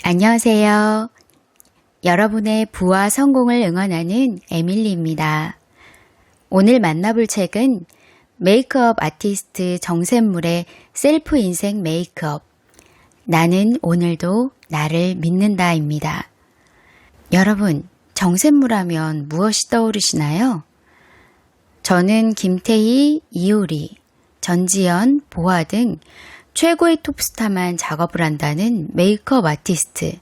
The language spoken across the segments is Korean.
안녕하세요. 여러분의 부와 성공을 응원하는 에밀리입니다. 오늘 만나볼 책은 메이크업 아티스트 정샘물의 셀프 인생 메이크업. 나는 오늘도 나를 믿는다입니다. 여러분, 정샘물 하면 무엇이 떠오르시나요? 저는 김태희, 이효리, 전지현, 보아 등 최고의 톱스타만 작업을 한다는 메이크업 아티스트,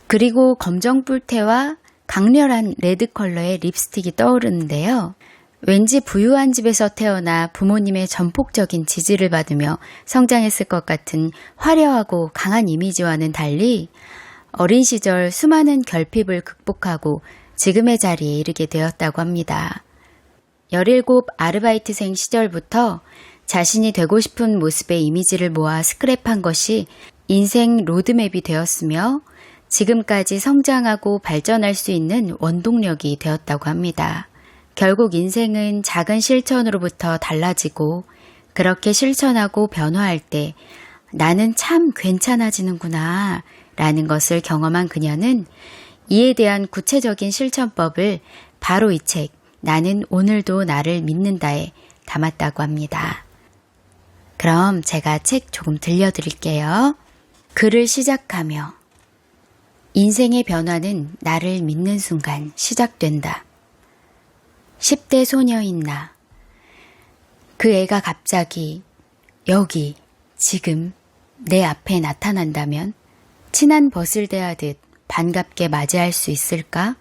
그리고 검정 뿔테와 강렬한 레드 컬러의 립스틱이 떠오르는데요. 왠지 부유한 집에서 태어나 부모님의 전폭적인 지지를 받으며 성장했을 것 같은 화려하고 강한 이미지와는 달리 어린 시절 수많은 결핍을 극복하고 지금의 자리에 이르게 되었다고 합니다. 17 아르바이트생 시절부터 자신이 되고 싶은 모습의 이미지를 모아 스크랩한 것이 인생 로드맵이 되었으며 지금까지 성장하고 발전할 수 있는 원동력이 되었다고 합니다. 결국 인생은 작은 실천으로부터 달라지고 그렇게 실천하고 변화할 때 나는 참 괜찮아지는구나 라는 것을 경험한 그녀는 이에 대한 구체적인 실천법을 바로 이 책 나는 오늘도 나를 믿는다에 담았다고 합니다. 그럼 제가 책 조금 들려드릴게요. 글을 시작하며 인생의 변화는 나를 믿는 순간 시작된다. 10대 소녀인 나. 그 애가 갑자기 여기 지금 내 앞에 나타난다면 친한 벗을 대하듯 반갑게 맞이할 수 있을까?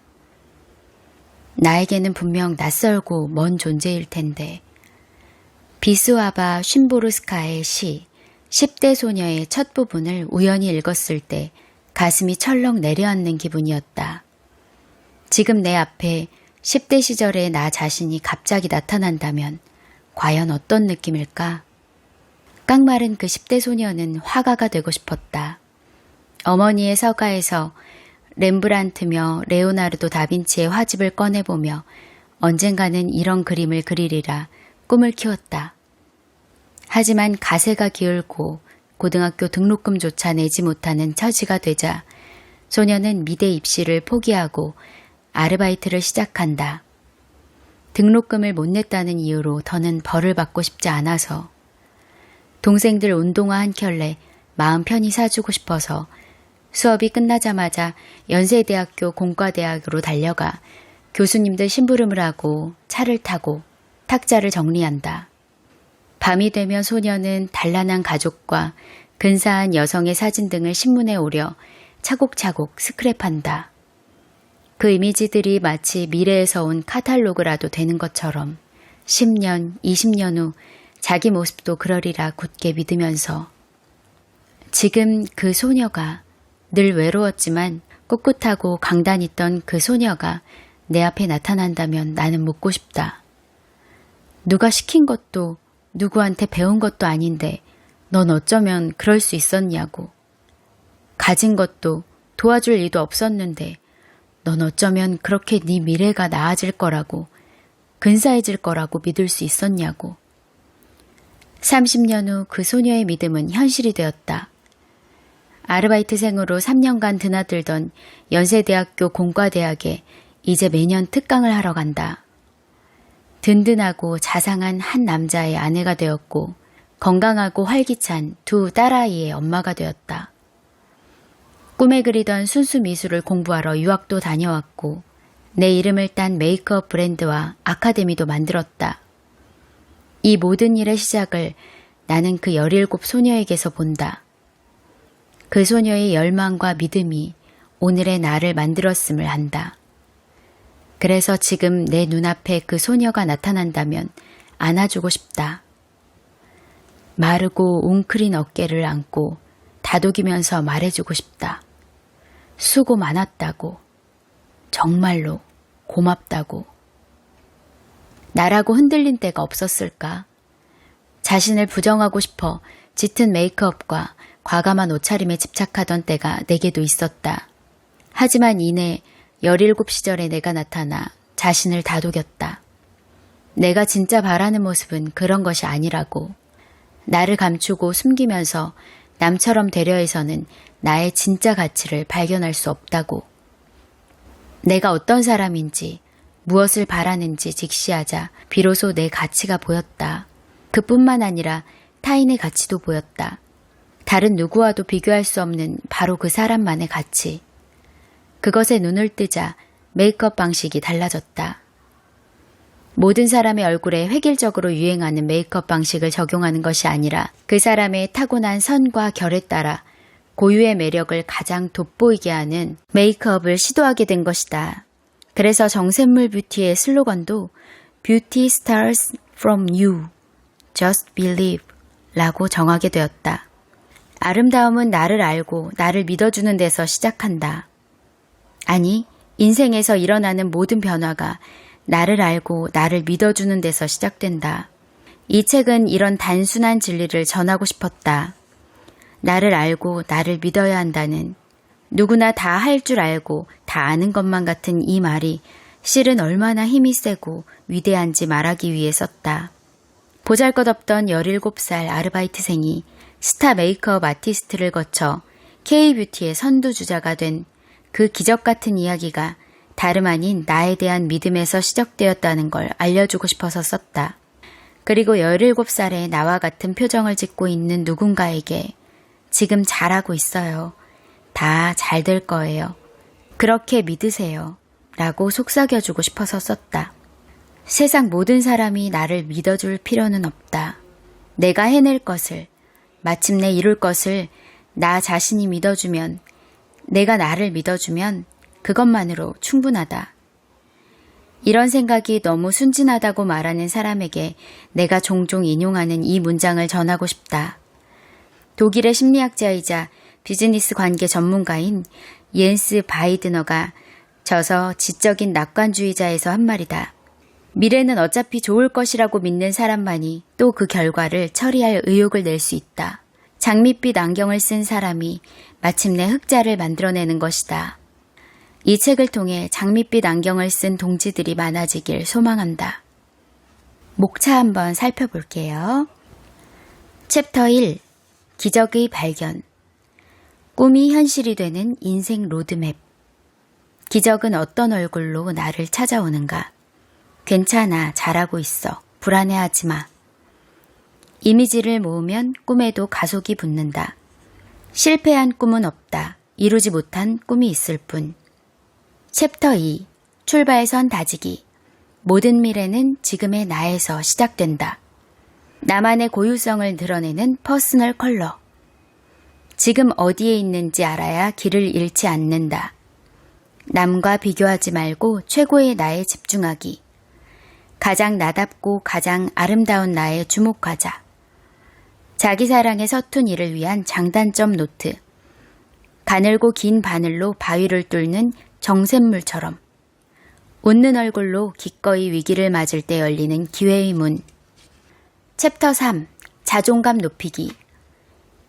나에게는 분명 낯설고 먼 존재일 텐데 비스와바 쉰보르스카의 시 10대 소녀의 첫 부분을 우연히 읽었을 때 가슴이 철렁 내려앉는 기분이었다. 지금 내 앞에 10대 시절의 나 자신이 갑자기 나타난다면 과연 어떤 느낌일까? 깡마른 그 10대 소녀는 화가가 되고 싶었다. 어머니의 서가에서 렘브란트며 레오나르도 다빈치의 화집을 꺼내보며 언젠가는 이런 그림을 그리리라 꿈을 키웠다. 하지만 가세가 기울고 고등학교 등록금조차 내지 못하는 처지가 되자 소녀는 미대 입시를 포기하고 아르바이트를 시작한다. 등록금을 못 냈다는 이유로 더는 벌을 받고 싶지 않아서, 동생들 운동화 한 켤레 마음 편히 사주고 싶어서 수업이 끝나자마자 연세대학교 공과대학으로 달려가 교수님들 심부름을 하고 차를 타고 탁자를 정리한다. 밤이 되면 소녀는 단란한 가족과 근사한 여성의 사진 등을 신문에 오려 차곡차곡 스크랩한다. 그 이미지들이 마치 미래에서 온 카탈로그라도 되는 것처럼 10년, 20년 후 자기 모습도 그러리라 굳게 믿으면서 지금 그 소녀가 늘 외로웠지만 꿋꿋하고 강단있던 그 소녀가 내 앞에 나타난다면 나는 묻고 싶다. 누가 시킨 것도 누구한테 배운 것도 아닌데 넌 어쩌면 그럴 수 있었냐고. 가진 것도 도와줄 일도 없었는데 넌 어쩌면 그렇게 네 미래가 나아질 거라고, 근사해질 거라고 믿을 수 있었냐고. 30년 후 그 소녀의 믿음은 현실이 되었다. 아르바이트생으로 3년간 드나들던 연세대학교 공과대학에 이제 매년 특강을 하러 간다. 든든하고 자상한 한 남자의 아내가 되었고 건강하고 활기찬 두 딸아이의 엄마가 되었다. 꿈에 그리던 순수 미술을 공부하러 유학도 다녀왔고 내 이름을 딴 메이크업 브랜드와 아카데미도 만들었다. 이 모든 일의 시작을 나는 그 17 소녀에게서 본다. 그 소녀의 열망과 믿음이 오늘의 나를 만들었음을 한다. 그래서 지금 내 눈앞에 그 소녀가 나타난다면 안아주고 싶다. 마르고 웅크린 어깨를 안고 다독이면서 말해주고 싶다. 수고 많았다고. 정말로 고맙다고. 나라고 흔들린 때가 없었을까? 자신을 부정하고 싶어 짙은 메이크업과 과감한 옷차림에 집착하던 때가 내게도 있었다. 하지만 이내 17 시절에 내가 나타나 자신을 다독였다. 내가 진짜 바라는 모습은 그런 것이 아니라고. 나를 감추고 숨기면서 남처럼 되려 해서는 나의 진짜 가치를 발견할 수 없다고. 내가 어떤 사람인지, 무엇을 바라는지 직시하자 비로소 내 가치가 보였다. 그뿐만 아니라 타인의 가치도 보였다. 다른 누구와도 비교할 수 없는 바로 그 사람만의 가치. 그것에 눈을 뜨자 메이크업 방식이 달라졌다. 모든 사람의 얼굴에 획일적으로 유행하는 메이크업 방식을 적용하는 것이 아니라 그 사람의 타고난 선과 결에 따라 고유의 매력을 가장 돋보이게 하는 메이크업을 시도하게 된 것이다. 그래서 정샘물 뷰티의 슬로건도 Beauty starts from you, just believe 라고 정하게 되었다. 아름다움은 나를 알고 나를 믿어주는 데서 시작한다. 아니, 인생에서 일어나는 모든 변화가 나를 알고 나를 믿어주는 데서 시작된다. 이 책은 이런 단순한 진리를 전하고 싶었다. 나를 알고 나를 믿어야 한다는, 누구나 다 할 줄 알고 다 아는 것만 같은 이 말이 실은 얼마나 힘이 세고 위대한지 말하기 위해 썼다. 보잘것없던 17살 아르바이트생이 스타 메이크업 아티스트를 거쳐 K-뷰티의 선두주자가 된 그 기적 같은 이야기가 다름 아닌 나에 대한 믿음에서 시작되었다는 걸 알려주고 싶어서 썼다. 그리고 17살의 나와 같은 표정을 짓고 있는 누군가에게 지금 잘하고 있어요. 다 잘 될 거예요. 그렇게 믿으세요. 라고 속삭여주고 싶어서 썼다. 세상 모든 사람이 나를 믿어줄 필요는 없다. 내가 해낼 것을, 마침내 이룰 것을 나 자신이 믿어주면, 내가 나를 믿어주면 그것만으로 충분하다. 이런 생각이 너무 순진하다고 말하는 사람에게 내가 종종 인용하는 이 문장을 전하고 싶다. 독일의 심리학자이자 비즈니스 관계 전문가인 옌스 바이드너가 저서 지적인 낙관주의자에서 한 말이다. 미래는 어차피 좋을 것이라고 믿는 사람만이 또 그 결과를 처리할 의욕을 낼 수 있다. 장밋빛 안경을 쓴 사람이 마침내 흑자를 만들어내는 것이다. 이 책을 통해 장밋빛 안경을 쓴 동지들이 많아지길 소망한다. 목차 한번 살펴볼게요. 챕터 1. 기적의 발견. 꿈이 현실이 되는 인생 로드맵. 기적은 어떤 얼굴로 나를 찾아오는가? 괜찮아, 잘하고 있어. 불안해하지 마. 이미지를 모으면 꿈에도 가속이 붙는다. 실패한 꿈은 없다. 이루지 못한 꿈이 있을 뿐. 챕터 2. 출발선 다지기. 모든 미래는 지금의 나에서 시작된다. 나만의 고유성을 드러내는 퍼스널 컬러. 지금 어디에 있는지 알아야 길을 잃지 않는다. 남과 비교하지 말고 최고의 나에 집중하기. 가장 나답고 가장 아름다운 나에 주목하자. 자기 사랑의 서툰 이를 위한 장단점 노트. 가늘고 긴 바늘로 바위를 뚫는 정샘물처럼. 웃는 얼굴로 기꺼이 위기를 맞을 때 열리는 기회의 문. 챕터 3. 자존감 높이기.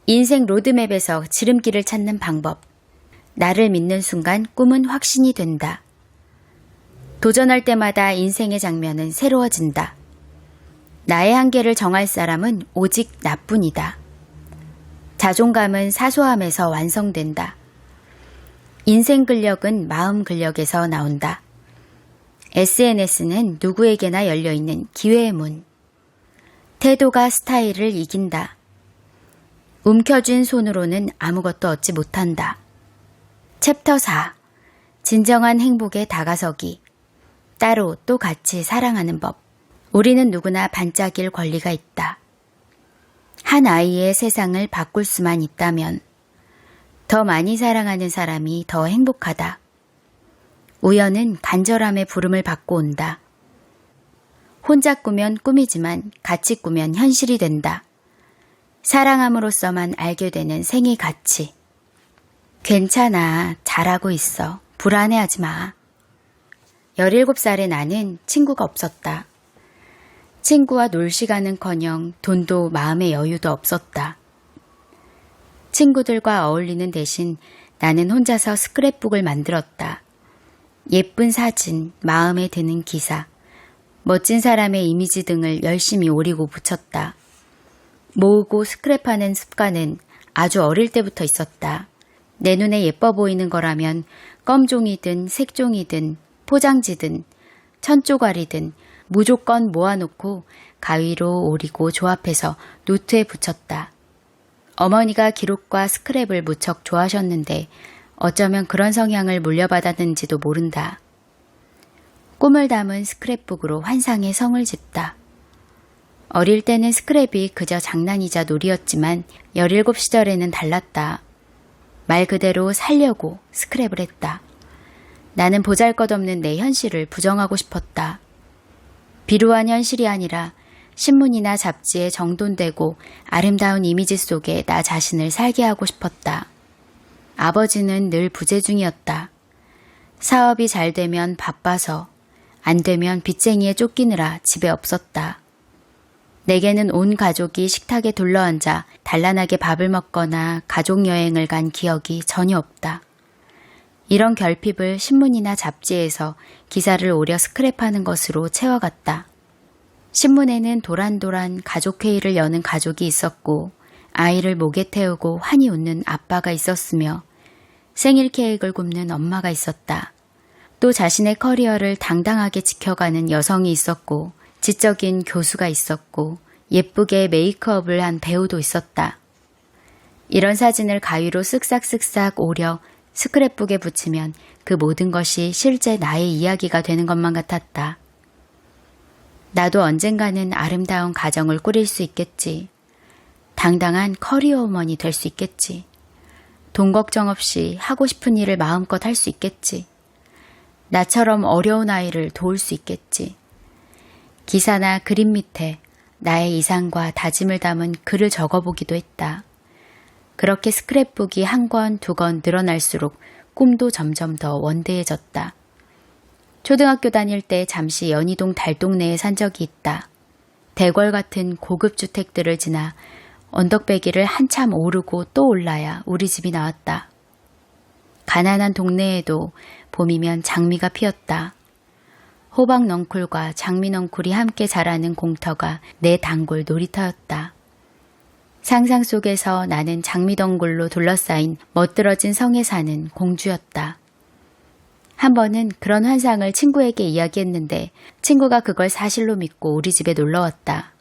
인생 로드맵에서 지름길을 찾는 방법. 나를 믿는 순간 꿈은 확신이 된다. 도전할 때마다 인생의 장면은 새로워진다. 나의 한계를 정할 사람은 오직 나뿐이다. 자존감은 사소함에서 완성된다. 인생 근력은 마음 근력에서 나온다. SNS는 누구에게나 열려있는 기회의 문. 태도가 스타일을 이긴다. 움켜쥔 손으로는 아무것도 얻지 못한다. 챕터 4. 진정한 행복에 다가서기. 따로 또 같이 사랑하는 법. 우리는 누구나 반짝일 권리가 있다. 한 아이의 세상을 바꿀 수만 있다면 더 많이 사랑하는 사람이 더 행복하다. 우연은 간절함의 부름을 받고 온다. 혼자 꾸면 꿈이지만 같이 꾸면 현실이 된다. 사랑함으로써만 알게 되는 생의 가치. 괜찮아, 잘하고 있어. 불안해하지 마. 17살의 나는 친구가 없었다. 친구와 놀 시간은커녕 돈도 마음의 여유도 없었다. 친구들과 어울리는 대신 나는 혼자서 스크랩북을 만들었다. 예쁜 사진, 마음에 드는 기사, 멋진 사람의 이미지 등을 열심히 오리고 붙였다. 모으고 스크랩하는 습관은 아주 어릴 때부터 있었다. 내 눈에 예뻐 보이는 거라면 껌종이든 색종이든 포장지든 천조각이든 무조건 모아놓고 가위로 오리고 조합해서 노트에 붙였다. 어머니가 기록과 스크랩을 무척 좋아하셨는데 어쩌면 그런 성향을 물려받았는지도 모른다. 꿈을 담은 스크랩북으로 환상의 성을 짓다. 어릴 때는 스크랩이 그저 장난이자 놀이였지만 17 시절에는 달랐다. 말 그대로 살려고 스크랩을 했다. 나는 보잘것없는 내 현실을 부정하고 싶었다. 비루한 현실이 아니라 신문이나 잡지에 정돈되고 아름다운 이미지 속에 나 자신을 살게 하고 싶었다. 아버지는 늘 부재 중이었다. 사업이 잘 되면 바빠서, 안 되면 빚쟁이에 쫓기느라 집에 없었다. 내게는 온 가족이 식탁에 둘러앉아 단란하게 밥을 먹거나 가족여행을 간 기억이 전혀 없다. 이런 결핍을 신문이나 잡지에서 기사를 오려 스크랩하는 것으로 채워갔다. 신문에는 도란도란 가족회의를 여는 가족이 있었고 아이를 목에 태우고 환히 웃는 아빠가 있었으며 생일 케이크를 굽는 엄마가 있었다. 또 자신의 커리어를 당당하게 지켜가는 여성이 있었고 지적인 교수가 있었고 예쁘게 메이크업을 한 배우도 있었다. 이런 사진을 가위로 쓱싹쓱싹 오려 스크랩북에 붙이면 그 모든 것이 실제 나의 이야기가 되는 것만 같았다. 나도 언젠가는 아름다운 가정을 꾸릴 수 있겠지. 당당한 커리어 우먼이 될 수 있겠지. 돈 걱정 없이 하고 싶은 일을 마음껏 할 수 있겠지. 나처럼 어려운 아이를 도울 수 있겠지. 기사나 그림 밑에 나의 이상과 다짐을 담은 글을 적어보기도 했다. 그렇게 스크랩북이 한 권, 두 권 늘어날수록 꿈도 점점 더 원대해졌다. 초등학교 다닐 때 잠시 연희동 달동네에 산 적이 있다. 대궐 같은 고급 주택들을 지나 언덕배기를 한참 오르고 또 올라야 우리 집이 나왔다. 가난한 동네에도 봄이면 장미가 피었다. 호박 넝쿨과 장미 넝쿨이 함께 자라는 공터가 내 단골 놀이터였다. 상상 속에서 나는 장미덩굴로 둘러싸인 멋들어진 성에 사는 공주였다. 한 번은 그런 환상을 친구에게 이야기했는데 친구가 그걸 사실로 믿고 우리 집에 놀러왔다.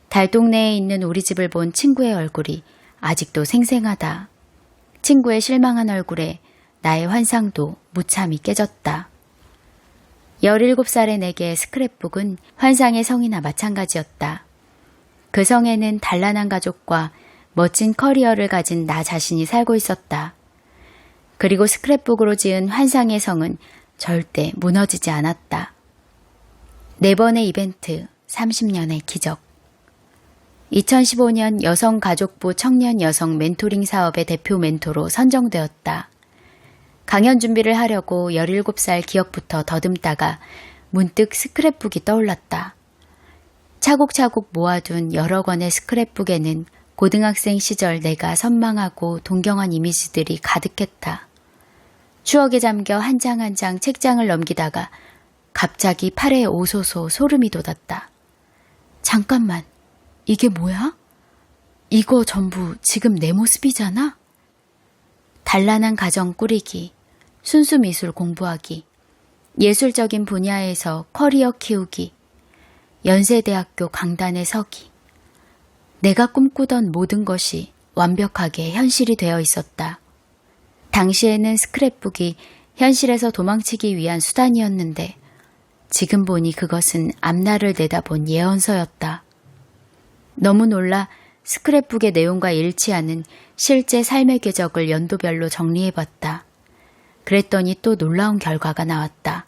달동네에 있는 우리 집을 본 친구의 얼굴이 아직도 생생하다. 친구의 실망한 얼굴에 나의 환상도 무참히 깨졌다. 17살의 내게 스크랩북은 환상의 성이나 마찬가지였다. 그 성에는 단란한 가족과 멋진 커리어를 가진 나 자신이 살고 있었다. 그리고 스크랩북으로 지은 환상의 성은 절대 무너지지 않았다. 4번의 이벤트, 30년의 기적. 2015년 여성가족부 청년여성 멘토링 사업의 대표 멘토로 선정되었다. 강연 준비를 하려고 17살 기억부터 더듬다가 문득 스크랩북이 떠올랐다. 차곡차곡 모아둔 여러 권의 스크랩북에는 고등학생 시절 내가 선망하고 동경한 이미지들이 가득했다. 추억에 잠겨 한 장 한 장 책장을 넘기다가 갑자기 팔에 오소소 소름이 돋았다. 잠깐만, 이게 뭐야? 이거 전부 지금 내 모습이잖아? 단란한 가정 꾸리기, 순수 미술 공부하기, 예술적인 분야에서 커리어 키우기, 연세대학교 강단에 서기. 내가 꿈꾸던 모든 것이 완벽하게 현실이 되어 있었다. 당시에는 스크랩북이 현실에서 도망치기 위한 수단이었는데 지금 보니 그것은 앞날을 내다본 예언서였다. 너무 놀라 스크랩북의 내용과 일치하는 실제 삶의 궤적을 연도별로 정리해봤다. 그랬더니 또 놀라운 결과가 나왔다.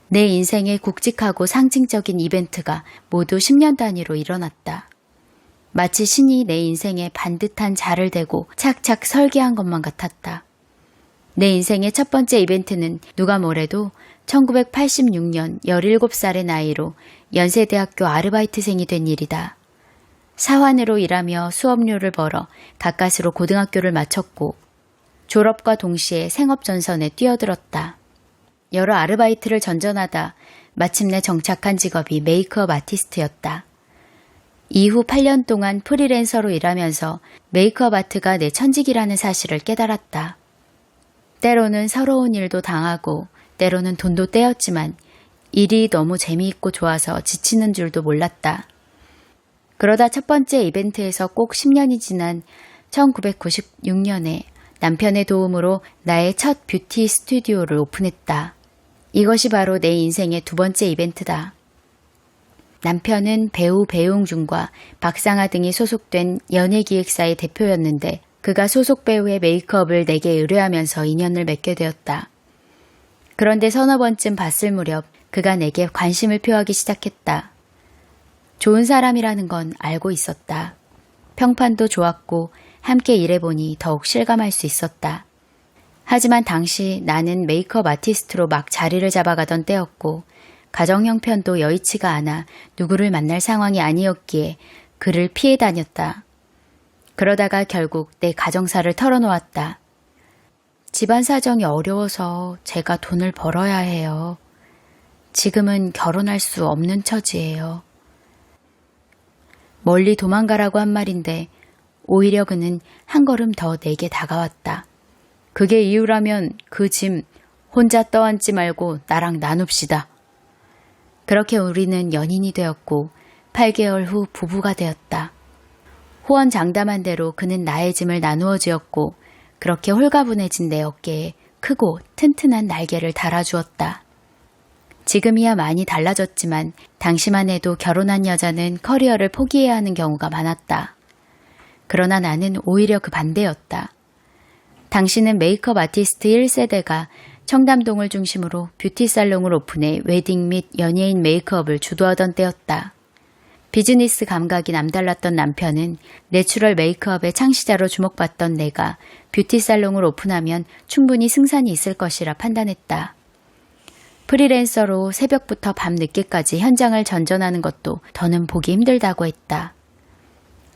내 인생의 굵직하고 상징적인 이벤트가 모두 10년 단위로 일어났다. 마치 신이 내 인생에 반듯한 자를 대고 착착 설계한 것만 같았다. 내 인생의 첫 번째 이벤트는 누가 뭐래도 1986년 17살의 나이로 연세대학교 아르바이트생이 된 일이다. 사환으로 일하며 수업료를 벌어 가까스로 고등학교를 마쳤고 졸업과 동시에 생업전선에 뛰어들었다. 여러 아르바이트를 전전하다 마침내 정착한 직업이 메이크업 아티스트였다. 이후 8년 동안 프리랜서로 일하면서 메이크업 아트가 내 천직이라는 사실을 깨달았다. 때로는 서러운 일도 당하고 때로는 돈도 떼었지만 일이 너무 재미있고 좋아서 지치는 줄도 몰랐다. 그러다 첫 번째 이벤트에서 꼭 10년이 지난 1996년에 남편의 도움으로 나의 첫 뷰티 스튜디오를 오픈했다. 이것이 바로 내 인생의 두 번째 이벤트다. 남편은 배우 배용준과 박상아 등이 소속된 연예기획사의 대표였는데 그가 소속 배우의 메이크업을 내게 의뢰하면서 인연을 맺게 되었다. 그런데 서너 번쯤 봤을 무렵 그가 내게 관심을 표하기 시작했다. 좋은 사람이라는 건 알고 있었다. 평판도 좋았고 함께 일해보니 더욱 실감할 수 있었다. 하지만 당시 나는 메이크업 아티스트로 막 자리를 잡아가던 때였고 가정 형편도 여의치가 않아 누구를 만날 상황이 아니었기에 그를 피해 다녔다. 그러다가 결국 내 가정사를 털어놓았다. 집안 사정이 어려워서 제가 돈을 벌어야 해요. 지금은 결혼할 수 없는 처지예요. 멀리 도망가라고 한 말인데 오히려 그는 한 걸음 더 내게 다가왔다. 그게 이유라면 그 짐 혼자 떠안지 말고 나랑 나눕시다. 그렇게 우리는 연인이 되었고 8개월 후 부부가 되었다. 호언장담한 대로 그는 나의 짐을 나누어 주었고 그렇게 홀가분해진 내 어깨에 크고 튼튼한 날개를 달아주었다. 지금이야 많이 달라졌지만 당시만 해도 결혼한 여자는 커리어를 포기해야 하는 경우가 많았다. 그러나 나는 오히려 그 반대였다. 당시는 메이크업 아티스트 1세대가 청담동을 중심으로 뷰티 살롱을 오픈해 웨딩 및 연예인 메이크업을 주도하던 때였다. 비즈니스 감각이 남달랐던 남편은 내추럴 메이크업의 창시자로 주목받던 내가 뷰티 살롱을 오픈하면 충분히 승산이 있을 것이라 판단했다. 프리랜서로 새벽부터 밤 늦게까지 현장을 전전하는 것도 더는 보기 힘들다고 했다.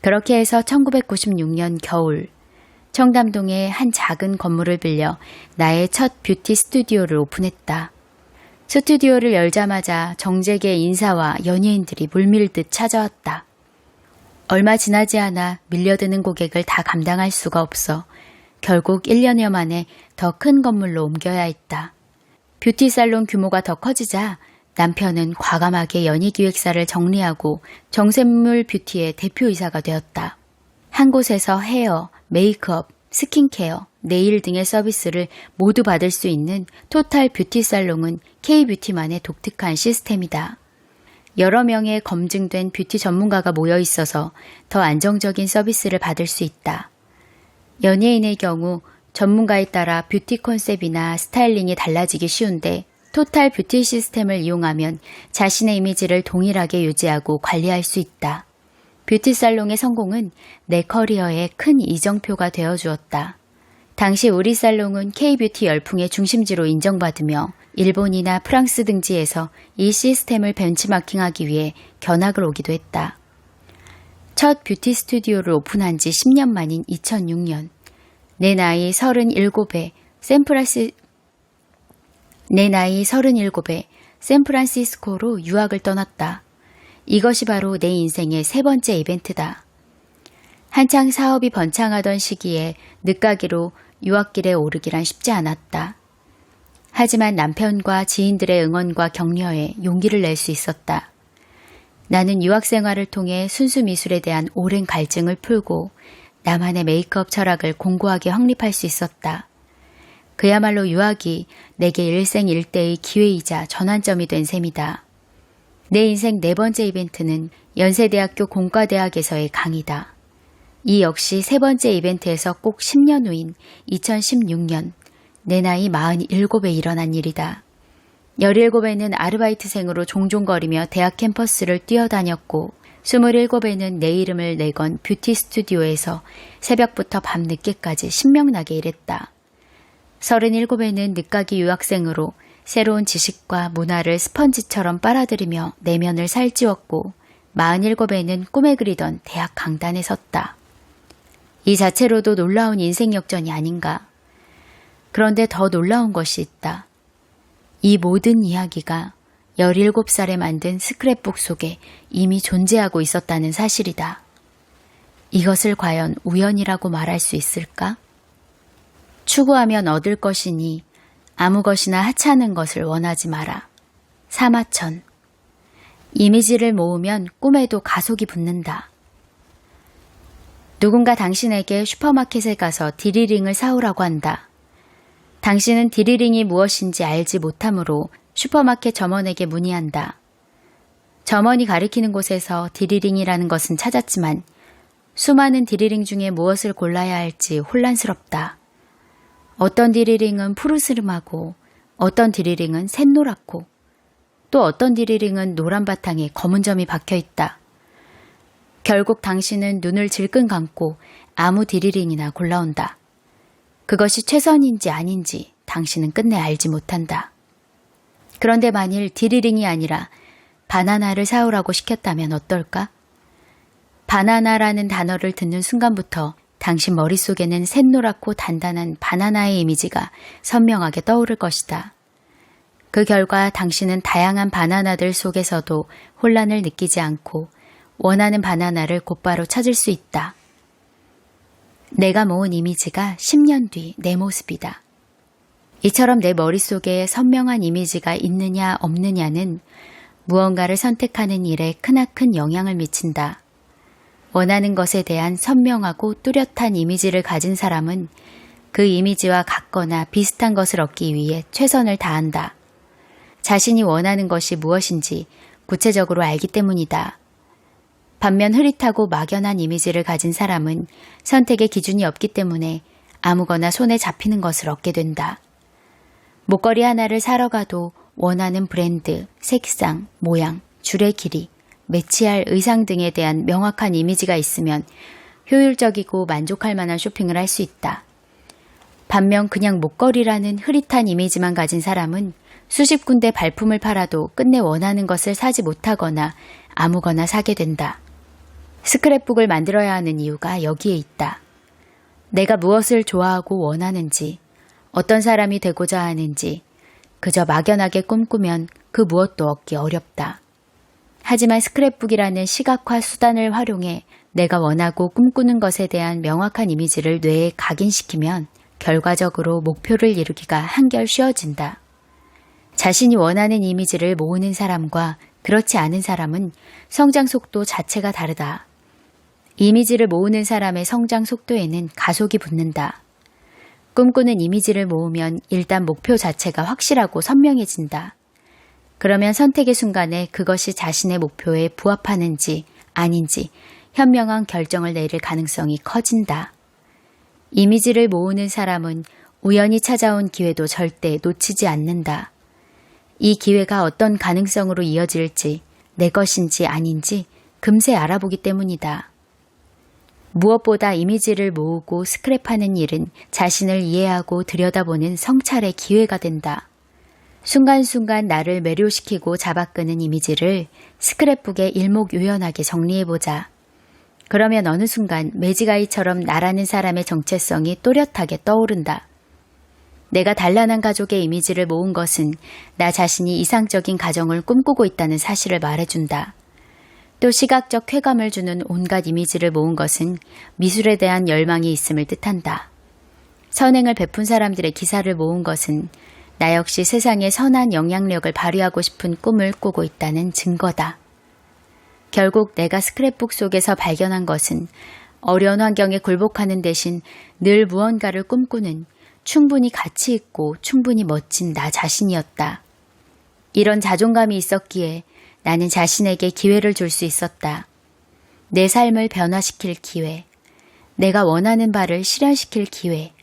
그렇게 해서 1996년 겨울 청담동의 한 작은 건물을 빌려 나의 첫 뷰티 스튜디오를 오픈했다. 스튜디오를 열자마자 정재계 인사와 연예인들이 물밀듯 찾아왔다. 얼마 지나지 않아 밀려드는 고객을 다 감당할 수가 없어 결국 1년여 만에 더 큰 건물로 옮겨야 했다. 뷰티 살롱 규모가 더 커지자 남편은 과감하게 연예기획사를 정리하고 정샘물 뷰티의 대표이사가 되었다. 한 곳에서 헤어, 메이크업, 스킨케어, 네일 등의 서비스를 모두 받을 수 있는 토탈 뷰티 살롱은 K-뷰티만의 독특한 시스템이다. 여러 명의 검증된 뷰티 전문가가 모여 있어서 더 안정적인 서비스를 받을 수 있다. 연예인의 경우 전문가에 따라 뷰티 컨셉이나 스타일링이 달라지기 쉬운데 토탈 뷰티 시스템을 이용하면 자신의 이미지를 동일하게 유지하고 관리할 수 있다. 뷰티 살롱의 성공은 내 커리어에 큰 이정표가 되어주었다. 당시 우리 살롱은 K-뷰티 열풍의 중심지로 인정받으며 일본이나 프랑스 등지에서 이 시스템을 벤치마킹하기 위해 견학을 오기도 했다. 첫 뷰티 스튜디오를 오픈한 지 10년 만인 2006년, 내 나이 37에 샌프란시스코로 유학을 떠났다. 이것이 바로 내 인생의 세 번째 이벤트다. 한창 사업이 번창하던 시기에 늦가기로 유학길에 오르기란 쉽지 않았다. 하지만 남편과 지인들의 응원과 격려에 용기를 낼 수 있었다. 나는 유학 생활을 통해 순수 미술에 대한 오랜 갈증을 풀고 나만의 메이크업 철학을 공고하게 확립할 수 있었다. 그야말로 유학이 내게 일생일대의 기회이자 전환점이 된 셈이다. 내 인생 네 번째 이벤트는 연세대학교 공과대학에서의 강의다. 이 역시 세 번째 이벤트에서 꼭 10년 후인 2016년 내 나이 47에 일어난 일이다. 17에는 아르바이트생으로 종종거리며 대학 캠퍼스를 뛰어다녔고 27에는 내 이름을 내건 뷰티 스튜디오에서 새벽부터 밤늦게까지 신명나게 일했다. 37에는 늦가기 유학생으로 새로운 지식과 문화를 스펀지처럼 빨아들이며 내면을 살찌웠고 47에는 꿈에 그리던 대학 강단에 섰다. 이 자체로도 놀라운 인생 역전이 아닌가. 그런데 더 놀라운 것이 있다. 이 모든 이야기가 17살에 만든 스크랩북 속에 이미 존재하고 있었다는 사실이다. 이것을 과연 우연이라고 말할 수 있을까? 추구하면 얻을 것이니 아무 것이나 하찮은 것을 원하지 마라. 사마천. 이미지를 모으면 꿈에도 가속이 붙는다. 누군가 당신에게 슈퍼마켓에 가서 디리링을 사오라고 한다. 당신은 디리링이 무엇인지 알지 못하므로 슈퍼마켓 점원에게 문의한다. 점원이 가리키는 곳에서 디리링이라는 것은 찾았지만 수많은 디리링 중에 무엇을 골라야 할지 혼란스럽다. 어떤 디리링은 푸르스름하고 어떤 디리링은 샛노랗고 또 어떤 디리링은 노란 바탕에 검은 점이 박혀 있다. 결국 당신은 눈을 질끈 감고 아무 디리링이나 골라온다. 그것이 최선인지 아닌지 당신은 끝내 알지 못한다. 그런데 만일 디리링이 아니라 바나나를 사오라고 시켰다면 어떨까? 바나나라는 단어를 듣는 순간부터 당신 머릿속에는 샛노랗고 단단한 바나나의 이미지가 선명하게 떠오를 것이다. 그 결과 당신은 다양한 바나나들 속에서도 혼란을 느끼지 않고 원하는 바나나를 곧바로 찾을 수 있다. 내가 모은 이미지가 10년 뒤 내 모습이다. 이처럼 내 머릿속에 선명한 이미지가 있느냐 없느냐는 무언가를 선택하는 일에 크나큰 영향을 미친다. 원하는 것에 대한 선명하고 뚜렷한 이미지를 가진 사람은 그 이미지와 같거나 비슷한 것을 얻기 위해 최선을 다한다. 자신이 원하는 것이 무엇인지 구체적으로 알기 때문이다. 반면 흐릿하고 막연한 이미지를 가진 사람은 선택의 기준이 없기 때문에 아무거나 손에 잡히는 것을 얻게 된다. 목걸이 하나를 사러 가도 원하는 브랜드, 색상, 모양, 줄의 길이, 매치할 의상 등에 대한 명확한 이미지가 있으면 효율적이고 만족할 만한 쇼핑을 할 수 있다. 반면 그냥 목걸이라는 흐릿한 이미지만 가진 사람은 수십 군데 발품을 팔아도 끝내 원하는 것을 사지 못하거나 아무거나 사게 된다. 스크랩북을 만들어야 하는 이유가 여기에 있다. 내가 무엇을 좋아하고 원하는지, 어떤 사람이 되고자 하는지 그저 막연하게 꿈꾸면 그 무엇도 얻기 어렵다. 하지만 스크랩북이라는 시각화 수단을 활용해 내가 원하고 꿈꾸는 것에 대한 명확한 이미지를 뇌에 각인시키면 결과적으로 목표를 이루기가 한결 쉬워진다. 자신이 원하는 이미지를 모으는 사람과 그렇지 않은 사람은 성장 속도 자체가 다르다. 이미지를 모으는 사람의 성장 속도에는 가속이 붙는다. 꿈꾸는 이미지를 모으면 일단 목표 자체가 확실하고 선명해진다. 그러면 선택의 순간에 그것이 자신의 목표에 부합하는지 아닌지 현명한 결정을 내릴 가능성이 커진다. 이미지를 모으는 사람은 우연히 찾아온 기회도 절대 놓치지 않는다. 이 기회가 어떤 가능성으로 이어질지 내 것인지 아닌지 금세 알아보기 때문이다. 무엇보다 이미지를 모으고 스크랩하는 일은 자신을 이해하고 들여다보는 성찰의 기회가 된다. 순간순간 나를 매료시키고 잡아끄는 이미지를 스크랩북에 일목요연하게 정리해보자. 그러면 어느 순간 매지가이처럼 나라는 사람의 정체성이 또렷하게 떠오른다. 내가 단란한 가족의 이미지를 모은 것은 나 자신이 이상적인 가정을 꿈꾸고 있다는 사실을 말해준다. 또 시각적 쾌감을 주는 온갖 이미지를 모은 것은 미술에 대한 열망이 있음을 뜻한다. 선행을 베푼 사람들의 기사를 모은 것은 나 역시 세상에 선한 영향력을 발휘하고 싶은 꿈을 꾸고 있다는 증거다. 결국 내가 스크랩북 속에서 발견한 것은 어려운 환경에 굴복하는 대신 늘 무언가를 꿈꾸는 충분히 가치 있고 충분히 멋진 나 자신이었다. 이런 자존감이 있었기에 나는 자신에게 기회를 줄 수 있었다. 내 삶을 변화시킬 기회, 내가 원하는 바를 실현시킬 기회,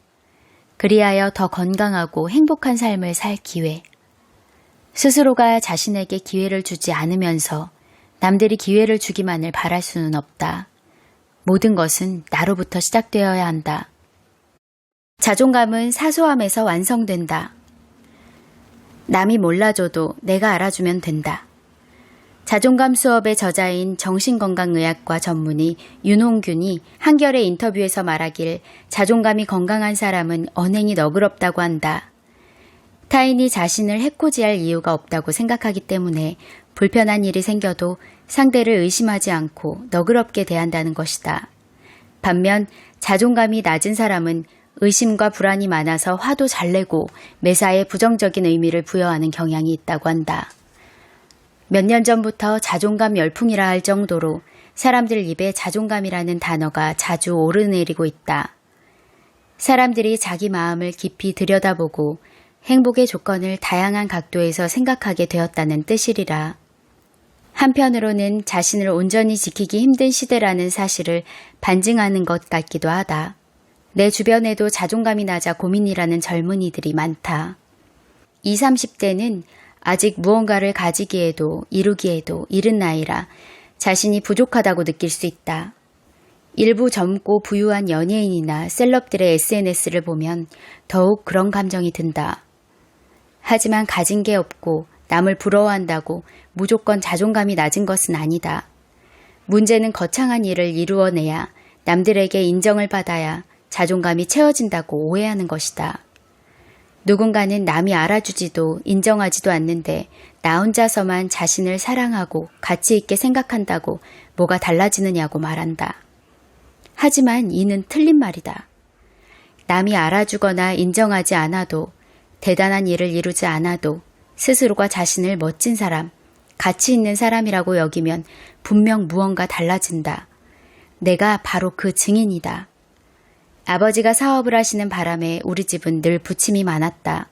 그리하여 더 건강하고 행복한 삶을 살 기회. 스스로가 자신에게 기회를 주지 않으면서 남들이 기회를 주기만을 바랄 수는 없다. 모든 것은 나로부터 시작되어야 한다. 자존감은 사소함에서 완성된다. 남이 몰라줘도 내가 알아주면 된다. 자존감 수업의 저자인 정신건강의학과 전문의 윤홍균이 한겨레 인터뷰에서 말하길 자존감이 건강한 사람은 언행이 너그럽다고 한다. 타인이 자신을 해코지할 이유가 없다고 생각하기 때문에 불편한 일이 생겨도 상대를 의심하지 않고 너그럽게 대한다는 것이다. 반면 자존감이 낮은 사람은 의심과 불안이 많아서 화도 잘 내고 매사에 부정적인 의미를 부여하는 경향이 있다고 한다. 몇 년 전부터 자존감 열풍이라 할 정도로 사람들 입에 자존감이라는 단어가 자주 오르내리고 있다. 사람들이 자기 마음을 깊이 들여다보고 행복의 조건을 다양한 각도에서 생각하게 되었다는 뜻이리라. 한편으로는 자신을 온전히 지키기 힘든 시대라는 사실을 반증하는 것 같기도 하다. 내 주변에도 자존감이 낮아 고민이라는 젊은이들이 많다. 20, 30대는 아직 무언가를 가지기에도 이루기에도 이른 나이라 자신이 부족하다고 느낄 수 있다. 일부 젊고 부유한 연예인이나 셀럽들의 SNS를 보면 더욱 그런 감정이 든다. 하지만 가진 게 없고 남을 부러워한다고 무조건 자존감이 낮은 것은 아니다. 문제는 거창한 일을 이루어내야 남들에게 인정을 받아야 자존감이 채워진다고 오해하는 것이다. 누군가는 남이 알아주지도 인정하지도 않는데 나 혼자서만 자신을 사랑하고 가치 있게 생각한다고 뭐가 달라지느냐고 말한다. 하지만 이는 틀린 말이다. 남이 알아주거나 인정하지 않아도 대단한 일을 이루지 않아도 스스로가 자신을 멋진 사람, 가치 있는 사람이라고 여기면 분명 무언가 달라진다. 내가 바로 그 증인이다. 아버지가 사업을 하시는 바람에 우리 집은 늘 부침이 많았다.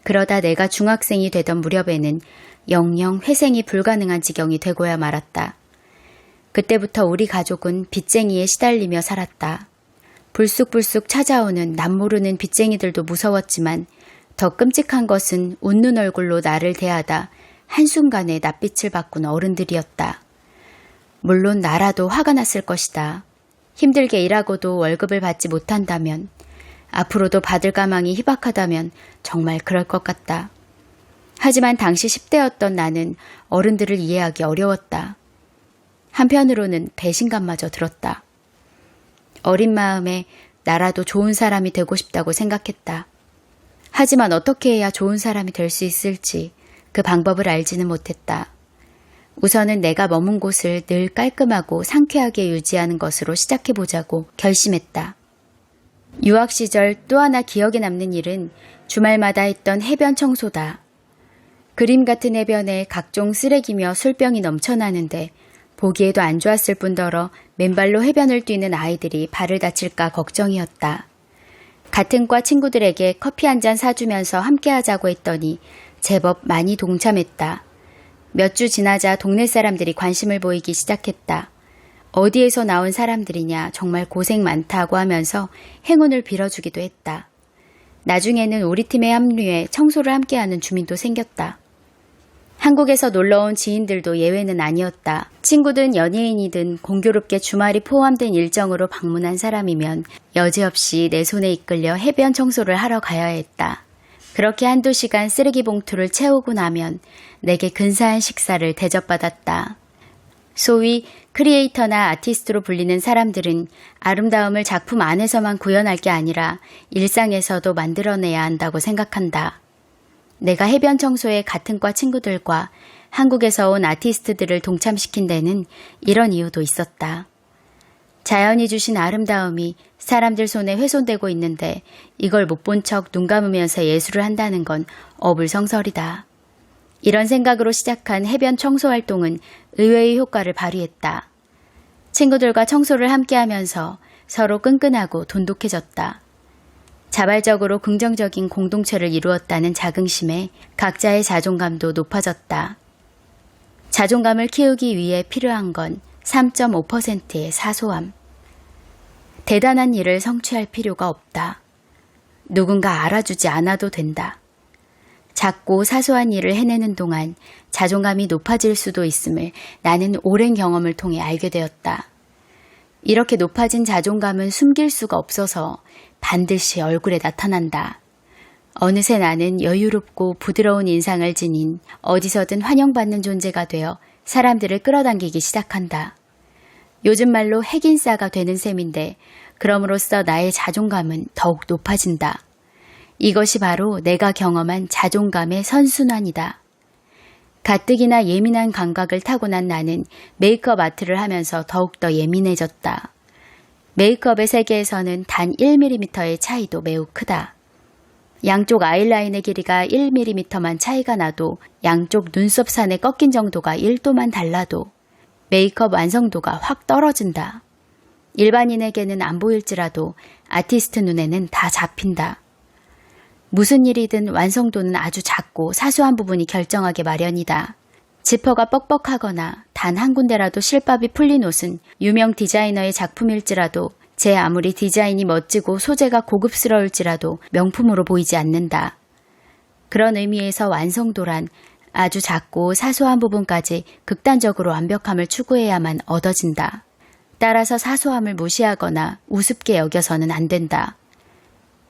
그러다 내가 중학생이 되던 무렵에는 영영 회생이 불가능한 지경이 되고야 말았다. 그때부터 우리 가족은 빚쟁이에 시달리며 살았다. 불쑥불쑥 찾아오는 남모르는 빚쟁이들도 무서웠지만 더 끔찍한 것은 웃는 얼굴로 나를 대하다 한순간에 낯빛을 바꾼 어른들이었다. 물론 나라도 화가 났을 것이다. 힘들게 일하고도 월급을 받지 못한다면, 앞으로도 받을 가망이 희박하다면 정말 그럴 것 같다. 하지만 당시 10대였던 나는 어른들을 이해하기 어려웠다. 한편으로는 배신감마저 들었다. 어린 마음에 나라도 좋은 사람이 되고 싶다고 생각했다. 하지만 어떻게 해야 좋은 사람이 될 수 있을지 그 방법을 알지는 못했다. 우선은 내가 머문 곳을 늘 깔끔하고 상쾌하게 유지하는 것으로 시작해보자고 결심했다. 유학 시절 또 하나 기억에 남는 일은 주말마다 했던 해변 청소다. 그림 같은 해변에 각종 쓰레기며 술병이 넘쳐나는데 보기에도 안 좋았을 뿐더러 맨발로 해변을 뛰는 아이들이 발을 다칠까 걱정이었다. 같은 과 친구들에게 커피 한 잔 사주면서 함께하자고 했더니 제법 많이 동참했다. 몇 주 지나자 동네 사람들이 관심을 보이기 시작했다. 어디에서 나온 사람들이냐, 정말 고생 많다고 하면서 행운을 빌어주기도 했다. 나중에는 우리 팀에 합류해 청소를 함께하는 주민도 생겼다. 한국에서 놀러온 지인들도 예외는 아니었다. 친구든 연예인이든 공교롭게 주말이 포함된 일정으로 방문한 사람이면 여지없이 내 손에 이끌려 해변 청소를 하러 가야 했다. 그렇게 한두 시간 쓰레기 봉투를 채우고 나면 내게 근사한 식사를 대접받았다. 소위 크리에이터나 아티스트로 불리는 사람들은 아름다움을 작품 안에서만 구현할 게 아니라 일상에서도 만들어내야 한다고 생각한다. 내가 해변 청소에 같은 과 친구들과 한국에서 온 아티스트들을 동참시킨 데는 이런 이유도 있었다. 자연이 주신 아름다움이 사람들 손에 훼손되고 있는데 이걸 못 본 척 눈 감으면서 예술을 한다는 건 어불성설이다. 이런 생각으로 시작한 해변 청소 활동은 의외의 효과를 발휘했다. 친구들과 청소를 함께하면서 서로 끈끈하고 돈독해졌다. 자발적으로 긍정적인 공동체를 이루었다는 자긍심에 각자의 자존감도 높아졌다. 자존감을 키우기 위해 필요한 건 3.5%의 사소함. 대단한 일을 성취할 필요가 없다. 누군가 알아주지 않아도 된다. 작고 사소한 일을 해내는 동안 자존감이 높아질 수도 있음을 나는 오랜 경험을 통해 알게 되었다. 이렇게 높아진 자존감은 숨길 수가 없어서 반드시 얼굴에 나타난다. 어느새 나는 여유롭고 부드러운 인상을 지닌 어디서든 환영받는 존재가 되어 사람들을 끌어당기기 시작한다. 요즘 말로 핵인싸가 되는 셈인데 그럼으로써 나의 자존감은 더욱 높아진다. 이것이 바로 내가 경험한 자존감의 선순환이다. 가뜩이나 예민한 감각을 타고난 나는 메이크업 아트를 하면서 더욱더 예민해졌다. 메이크업의 세계에서는 단 1mm의 차이도 매우 크다. 양쪽 아이라인의 길이가 1mm만 차이가 나도 양쪽 눈썹산의 꺾인 정도가 1도만 달라도 메이크업 완성도가 확 떨어진다. 일반인에게는 안 보일지라도 아티스트 눈에는 다 잡힌다. 무슨 일이든 완성도는 아주 작고 사소한 부분이 결정하기 마련이다. 지퍼가 뻑뻑하거나 단 한 군데라도 실밥이 풀린 옷은 유명 디자이너의 작품일지라도 제 아무리 디자인이 멋지고 소재가 고급스러울지라도 명품으로 보이지 않는다. 그런 의미에서 완성도란 아주 작고 사소한 부분까지 극단적으로 완벽함을 추구해야만 얻어진다. 따라서 사소함을 무시하거나 우습게 여겨서는 안 된다.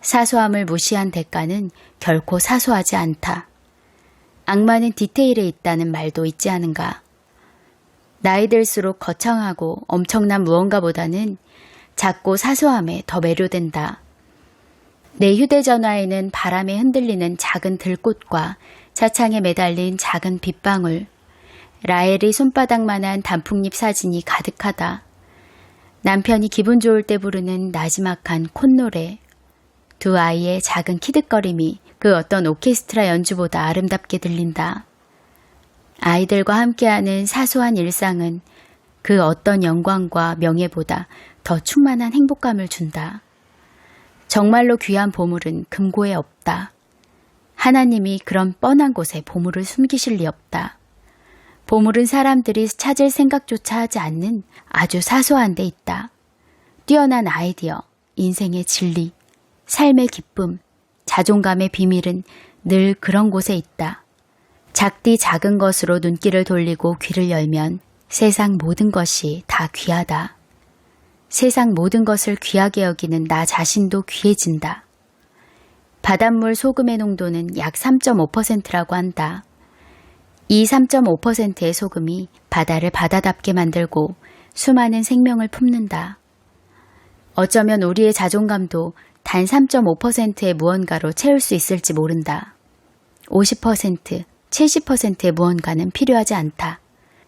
사소함을 무시한 대가는 결코 사소하지 않다. 악마는 디테일에 있다는 말도 있지 않은가. 나이 들수록 거창하고 엄청난 무언가보다는 작고 사소함에 더 매료된다. 내 휴대전화에는 바람에 흔들리는 작은 들꽃과 차창에 매달린 작은 빗방울, 라엘이 손바닥만한 단풍잎 사진이 가득하다. 남편이 기분 좋을 때 부르는 나지막한 콧노래, 두 아이의 작은 키득거림이 그 어떤 오케스트라 연주보다 아름답게 들린다. 아이들과 함께하는 사소한 일상은 그 어떤 영광과 명예보다 더 충만한 행복감을 준다. 정말로 귀한 보물은 금고에 없다. 하나님이 그런 뻔한 곳에 보물을 숨기실 리 없다. 보물은 사람들이 찾을 생각조차 하지 않는 아주 사소한 데 있다. 뛰어난 아이디어, 인생의 진리, 삶의 기쁨, 자존감의 비밀은 늘 그런 곳에 있다. 작디 작은 것으로 눈길을 돌리고 귀를 열면 세상 모든 것이 다 귀하다. 세상 모든 것을 귀하게 여기는 나 자신도 귀해진다. 바닷물 소금의 농도는 약 3.5%라고 한다. 이 3.5%의 소금이 바다를 바다답게 만들고 수많은 생명을 품는다. 어쩌면 우리의 자존감도 단 3.5%의 무언가로 채울 수 있을지 모른다. 50%, 70%의 무언가는 필요하지 않다.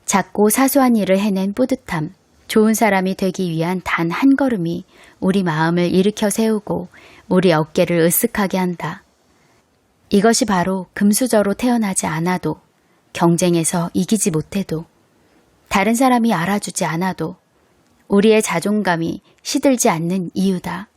작고 사소한 일을 해낸 뿌듯함, 좋은 사람이 되기 위한 단 한 걸음이 우리 마음을 일으켜 세우고 우리 어깨를 으쓱하게 한다. 이것이 바로 금수저로 태어나지 않아도, 경쟁에서 이기지 못해도, 다른 사람이 알아주지 않아도 우리의 자존감이 시들지 않는 이유다.